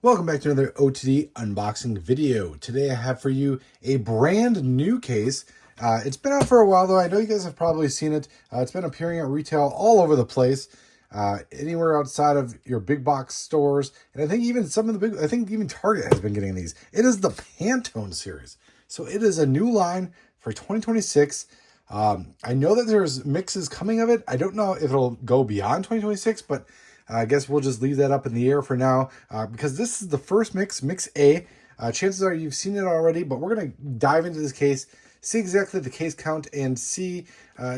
Welcome back to another OTD unboxing video. Today I have for you a brand new case. It's been out for a while though. I know you guys have probably seen it. It's been appearing at retail all over the place. Anywhere outside of your big box stores. And I think even I think even Target has been getting these. It is the Pantone series. So it is a new line for 2026. I know that there's mixes coming of it. I don't know if it'll go beyond 2026, but I guess we'll just leave that up in the air for now because this is the first mix, Mix A. Chances are you've seen it already, but we're going to dive into this case, see exactly the case count, and see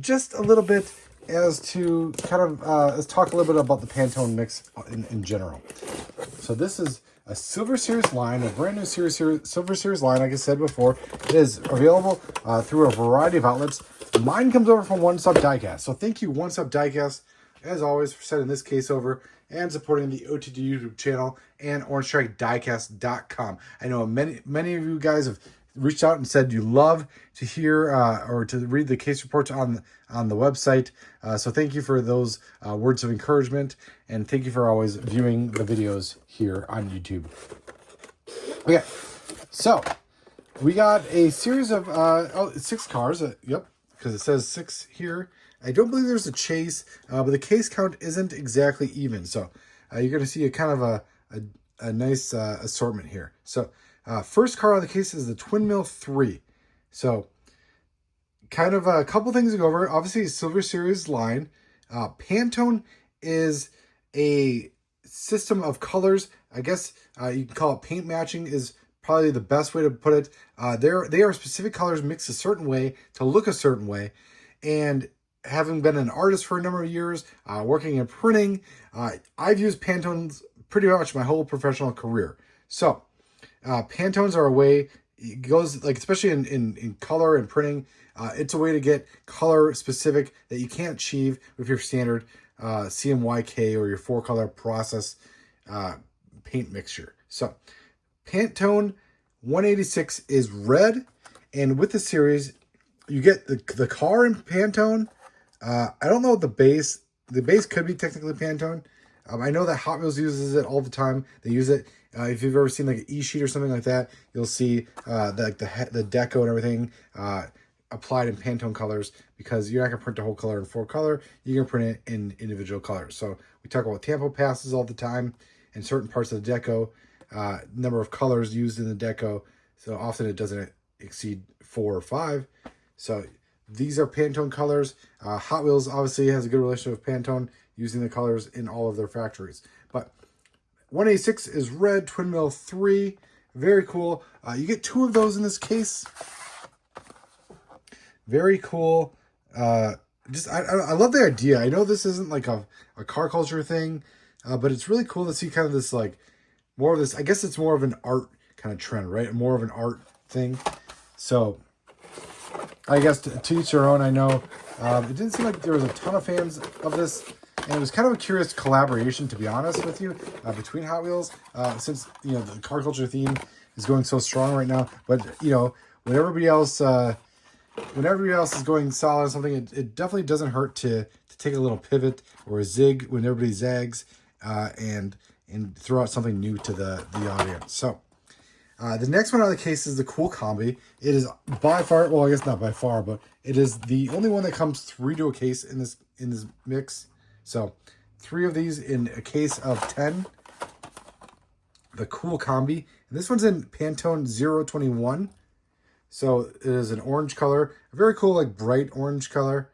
just a little bit as to kind of let's talk a little bit about the Pantone mix in general. So this is a Silver Series line, a brand new Silver Series line. Like I said before, it is available through a variety of outlets. Mine comes over from Stop Diecast. So thank you, Stop Diecast, as always, for sending this case over and supporting the OTD YouTube channel and OrangeStrikeDiecast.com. I know many of you guys have reached out and said you love to hear or to read the case reports on the website. So thank you for those words of encouragement, and thank you for always viewing the videos here on YouTube. Okay, so we got a series of 6 cars. Yep, because it says 6 here. I don't believe there's a chase, but the case count isn't exactly even. So you're going to see a kind of a nice assortment here. So first car on the case is the Twin Mill 3. So kind of a couple things to go over. Obviously, a Silver Series line. Pantone is a system of colors. I guess you can call it paint matching is probably the best way to put it. They are specific colors mixed a certain way to look a certain way. And having been an artist for a number of years, working in printing, I've used Pantones pretty much my whole professional career. So Pantones are a way, it goes like, especially in color and printing, it's a way to get color specific that you can't achieve with your standard CMYK or your 4-color process paint mixture. So Pantone 186 is red, and with the series, you get the car in Pantone. I don't know what the base could be technically Pantone. I know that Hot Wheels uses it all the time. They use it. If you've ever seen like an E-sheet or something like that, you'll see the deco and everything applied in Pantone colors, because you're not gonna print the whole color in 4-color. You're gonna print it in individual colors. So we talk about tampo passes all the time in certain parts of the deco, number of colors used in the deco. So often it doesn't exceed 4 or 5. So these are Pantone colors. Hot Wheels obviously has a good relationship with Pantone, using the colors in all of their factories. But 186 is red, Twin Mill 3. Very cool. You get 2 of those in this case. Very cool. I love the idea. I know this isn't like a car culture thing, but it's really cool to see kind of this, like, more of this. I guess it's more of an art kind of trend, right? More of an art thing. So I guess to each their own. I know it didn't seem like there was a ton of fans of this, and it was kind of a curious collaboration, to be honest with you, between Hot Wheels, since the car culture theme is going so strong right now. But when everybody else is going solid on something, it definitely doesn't hurt to take a little pivot or a zig when everybody zags, and throw out something new to the audience. So the next one on the case is the cool Combi. It is by far, well, I guess not by far, but it is the only one that comes 3 to a case in this mix. So 3 of these in a case of 10. The cool Combi. And this one's in Pantone 021. So it is an orange color. A very cool, like, bright orange color.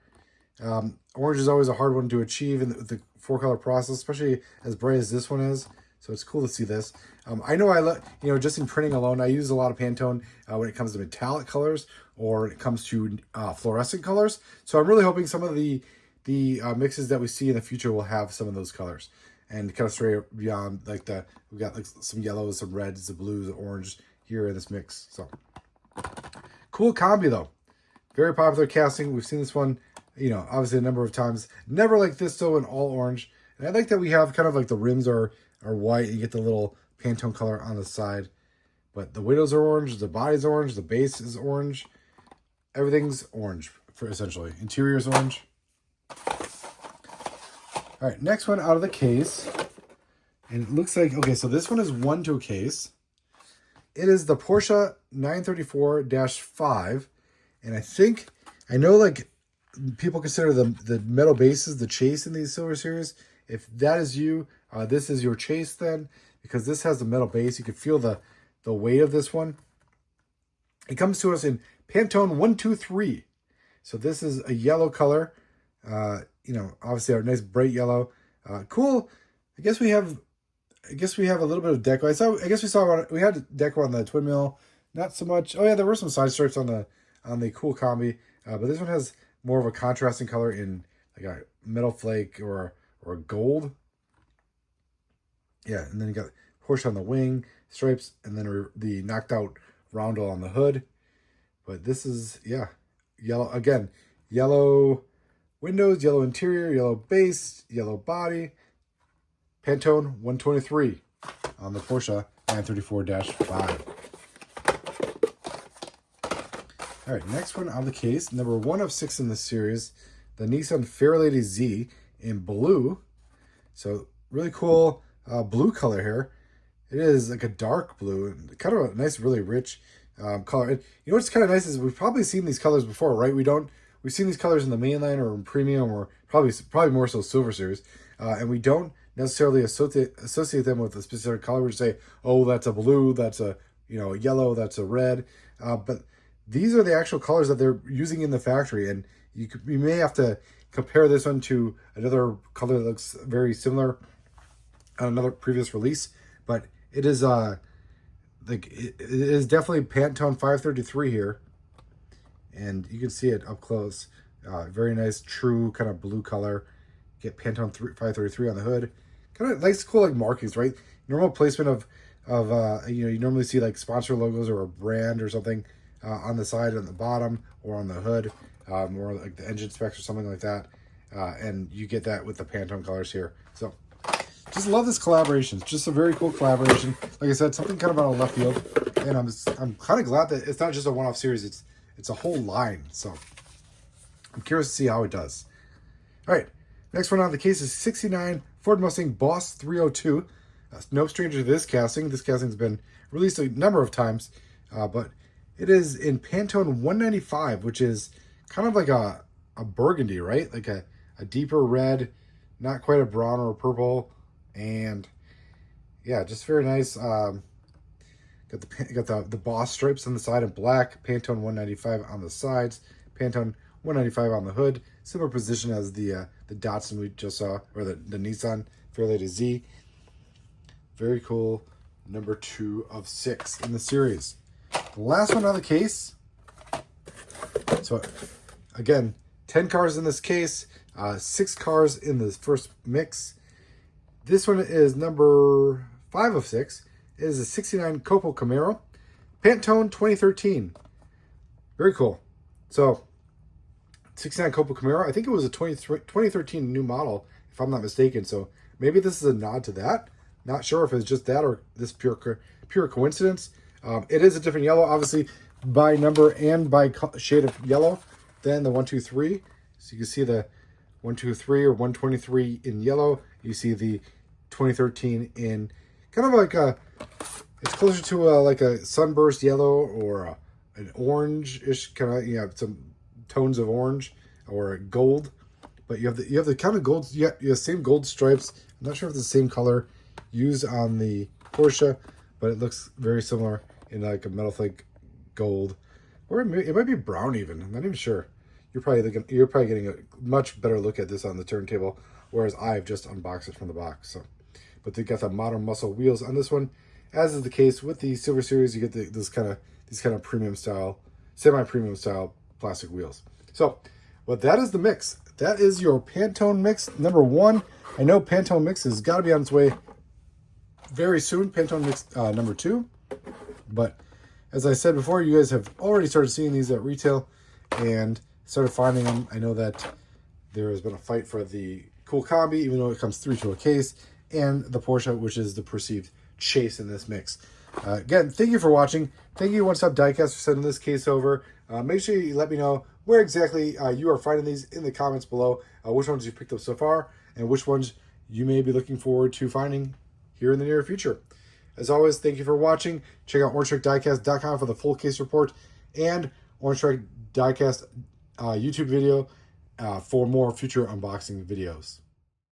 Orange is always a hard one to achieve in the 4-color process, especially as bright as this one is. So it's cool to see this. I know just in printing alone, I use a lot of Pantone when it comes to metallic colors or when it comes to fluorescent colors. So I'm really hoping some of the mixes that we see in the future will have some of those colors. And kind of straight beyond, like we've got like some yellows, some reds, some blues, orange here in this mix. So cool Combi though. Very popular casting. We've seen this one, obviously a number of times. Never like this though in all orange. And I like that we have kind of like the rims are white. You get the little Pantone color on the side. But the windows are orange, the body's orange, the base is orange. Everything's orange, for essentially. Interior is orange. All right, next one out of the case And it looks like, okay, so this one is 1-2 case. It is the Porsche 934-5. And I know like people consider the metal bases the chase in these Silver Series. If that is you, this is your chase then, because this has the metal base. You can feel the weight of this one. It comes to us in Pantone 123. So this is a yellow color. You know, obviously our nice bright yellow. Cool. I guess we have a little bit of deco. We had deco on the twin mill. Not so much. Oh yeah, there were some side stripes on the cool Combi. But this one has more of a contrasting color in like a metal flake or a gold. Yeah, and then you got Porsche on the wing stripes, and then the knocked out roundel on the hood. But this is, yeah, yellow again. Yellow windows, yellow interior, yellow base, yellow body. Pantone 123 on the Porsche 934-5. All right, next one on the case, number 1 of 6 in this series, the Nissan Fairlady Z in blue. So really cool blue color here. It is like a dark blue, kind of a nice, really rich color. And you know what's kind of nice is we've probably seen these colors before, right? We've seen these colors in the mainline or in premium or probably more so Silver Series, and we don't necessarily associate them with a specific color. We say, oh, that's a blue, that's a a yellow, that's a red, but these are the actual colors that they're using in the factory, and you may have to compare this one to another color that looks very similar on another previous release, but it is it is definitely Pantone 533 here, and you can see it up close. Very nice, true kind of blue color. Get Pantone 533 on the hood. Kind of nice, cool like markings, right? Normal placement of you normally see like sponsor logos or a brand or something on the side and the bottom or on the hood, or like the engine specs or something like that. And you get that with the Pantone colors here. So just love this collaboration. It's just a very cool collaboration. Like I said, something kind of out of left field, and I'm kind of glad that it's not just a one-off series. It's a whole line. So I'm curious to see how it does. All right, next one on the case is 69 Ford Mustang Boss 302. No stranger to this casting. This casting's been released a number of times, but it is in Pantone 195, which is kind of like a burgundy, right? Like a deeper red, not quite a brown or a purple, and yeah, just very nice. Got the Boss stripes on the side in black. Pantone 195 on the sides. Pantone 195 on the hood. Similar position as the Datsun we just saw, or the Nissan Fairlady Z. Very cool. Number 2 of 6 in the series. The last one on the case. So again, 10 cars in this case, 6 cars in the first mix. This one is number 5 of 6. It is a 69 Copo Camaro, Pantone 2013. Very cool. So 69 Copo Camaro, I think it was a 2013 new model, if I'm not mistaken. So maybe this is a nod to that. Not sure if it's just that or this pure coincidence. It is a different yellow, obviously, by number and by shade of yellow than the 123. So you can see the 123 or 123 in yellow. You see the 2013 in kind of like it's closer to like a sunburst yellow or an orange-ish kind of, some tones of orange or a gold. But you have the kind of gold, you have the same gold stripes. I'm not sure if it's the same color used on the Porsche, but it looks very similar in like a metal flake gold, or it might be brown even. I'm not even sure. You're probably getting a much better look at this on the turntable, whereas I've just unboxed it from the box. So, but they got the modern muscle wheels on this one, as is the case with the Silver Series. You get these kind of premium style, semi-premium style plastic wheels. So, well, that is the mix. That is your Pantone mix number 1. I know Pantone mix has got to be on its way very soon. Pantone mix number 2. But as I said before, you guys have already started seeing these at retail and started finding them. I know that there has been a fight for the cool Combi, even though it comes 3 to a case, and the Porsche, which is the perceived chase in this mix. Again, thank you for watching. Thank you, Stop Diecast, for sending this case over. Make sure you let me know where exactly you are finding these in the comments below, which ones you've picked up so far, and which ones you may be looking forward to finding here in the near future. As always, thank you for watching. Check out OrangeStrikeDiecast.com for the full case report and Orange Strike Diecast YouTube video for more future unboxing videos.